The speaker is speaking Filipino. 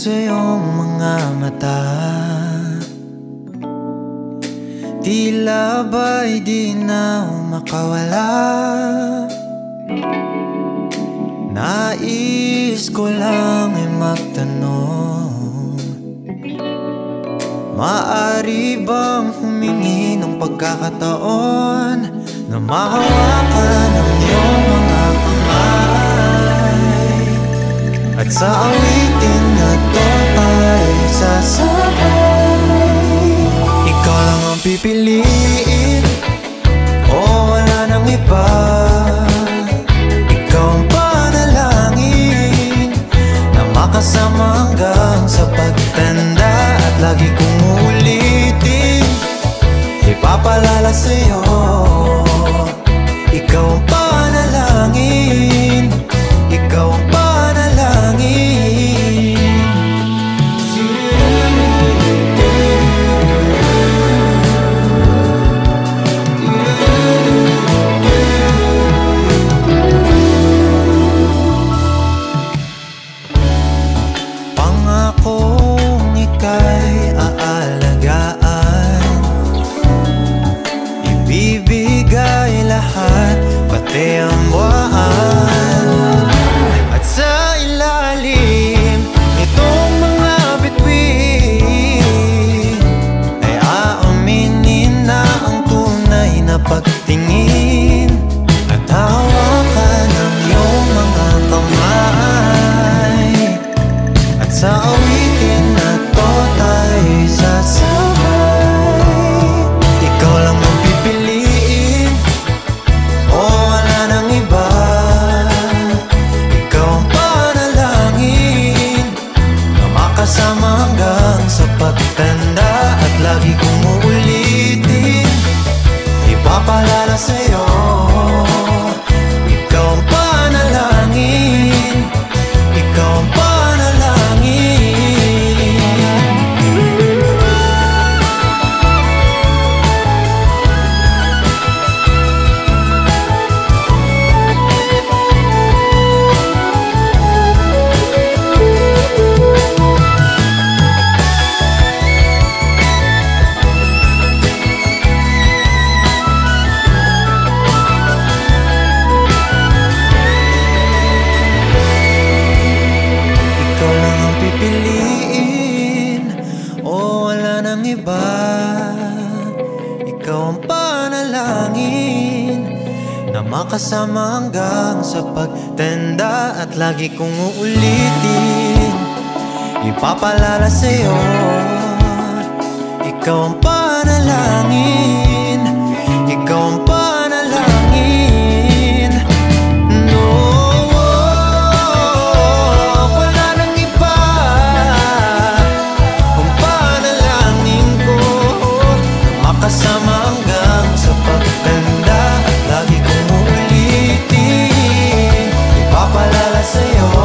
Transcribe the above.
sa iyong mga mata, tila ba'y di na makawala. Nais ko lang ay magtanong, maaari bang humingi ng pagkakataon na mahawakan ang iyong mga kamay, at sa awitin na to tayo sasabay. Ikaw lang ang pipiliin, o wala nang iba. Ikaw ang panalangin na makasama hanggang sa pagtanda, at lagi kong uulitin, ipapalala sa'yo. Ikaw ang panalangin, ikaw ang panalangin. Pangakong ika'y aalagaan, ibibigay lahat, pati ang buwan. At sa ilalim nitong mga bituin ay aaminin na ang tunay na pagtingin, at hawakan ang iyong mga kamay, at sa awitin na to tayo'y sasabay. Ikaw lang ang pipiliin, o wala nang iba. Ikaw ang panalangin na makasama hanggang sa pagtanda, at lagi kong uulitin, ipapalala sa'yo. Ikaw ang panalangin, ikaw ang panalangin. Ikaw lang ang pipiliin, o wala nang iba. Ikaw ang panalangin na makasama hanggang sa pagtanda, at lagi kong uulitin, ipapalala sa'yo. Ikaw ang panalangin, ikaw ang panalangin. No, wala nang iba. Ang panalangin ko makasama hanggang sa pagtanda, at lagi kong uulitin, ipapalala sa'yo.